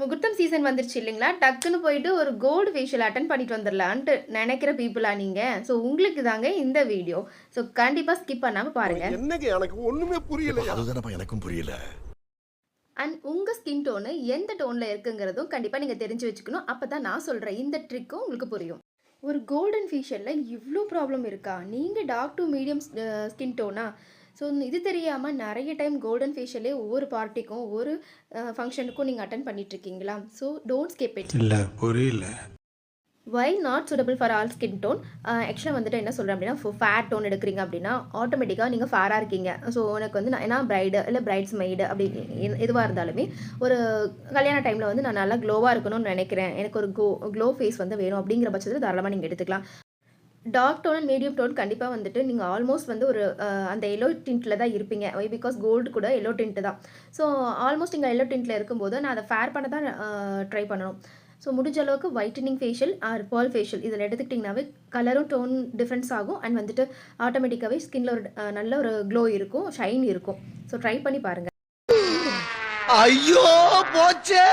முகூர்த்தம் சீசன் வந்துருச்சு இல்லைங்களா? டக்குன்னு போயிட்டு ஒரு கோல்டு ஃபேஷியல் அட்டெண்ட் பண்ணிட்டு வந்துரலான்ட்டு நெனைக்கிற பீப்பிளா நீங்க? ஸோ உங்களுக்கு தாங்க இந்த வீடியோ. ஸோ கண்டிப்பா ஸ்கிப் பண்ணாம பாருங்க. என்னங்க எனக்கு ஒண்ணுமே புரியல. அதுதானப்பா எனக்கும் புரியல. அண்ட் உங்க ஸ்கின் டோனு எந்த டோன்ல இருக்குங்கிறதும் கண்டிப்பா நீங்க தெரிஞ்சு வச்சுக்கணும். அப்பதான் நான் சொல்ற இந்த ட்ரிக்கும் உங்களுக்கு புரியும். ஒரு கோல்டன் ஃபேஷியல்ல இவ்ளோ ப்ராப்ளம் இருக்கா? நீங்க டார்க் டூ மீடியம் ஸ்கின் டோனா? ஸோ இது தெரியாம நெறைய டைம் கோல்டன் ஃபேஷியலே ஒவ்வொரு பார்ட்டிக்கும், ஒரு ஃபங்ஷனுக்கும் நீங்க அட்டெண்ட் பண்ணிட்டு இருக்கீங்களா? So don't skip it. இல்ல புரியல. Why not suitable for all skin tone. ஆக்சுவலாக வந்துட்டு என்ன சொல்கிறேன் அப்படின்னா, ஃபேர் டோன் எடுக்கிறீங்க அப்படின்னா ஆட்டோமேட்டிக்காக நீங்கள் ஃபேராக இருக்கீங்க. ஸோ எனக்கு வந்து ஏன்னா பிரைடு இல்லை பிரைட்ஸ் மெய்டு அப்படி எதுவாக இருந்தாலுமே ஒரு கல்யாண டைமில் வந்து நான் நல்லா க்ளோவாக இருக்கணும்னு நினைக்கிறேன், எனக்கு ஒரு க்ளோ ஃபேஸ் வந்து வேணும் அப்படிங்கிற பட்சத்தில் தாராளமாக நீங்கள் எடுத்துக்கலாம். Dark tone and medium tone கண்டிப்பாக வந்துட்டு நீங்கள் ஆல்மோஸ்ட் வந்து ஒரு அந்த எல்லோ டிண்ட்டில் தான் இருப்பீங்க. வை பிகாஸ் கோல்டு கூட எல்லோ டிண்ட்டு தான். ஸோ ஆல்மோஸ்ட் நீங்கள் எல்லோ டிண்ட்டில் இருக்கும்போது நான் அதை ஃபேர் பண்ண தான் ட்ரை பண்ணணும். ஸோ முடிஞ்ச அளவுக்கு whitening facial or pearl facial இதில் எடுத்துக்கிட்டிங்கனாவே கலரும் டோன் டிஃப்ரென்ஸ் ஆகும். அண்ட் வந்துட்டு ஆட்டோமேட்டிக்காகவே ஸ்கின்ல ஒரு நல்ல ஒரு க்ளோ இருக்கும், ஷைன் இருக்கும். ஸோ ட்ரை பண்ணி பாருங்கள். ஐயோ போச்சே.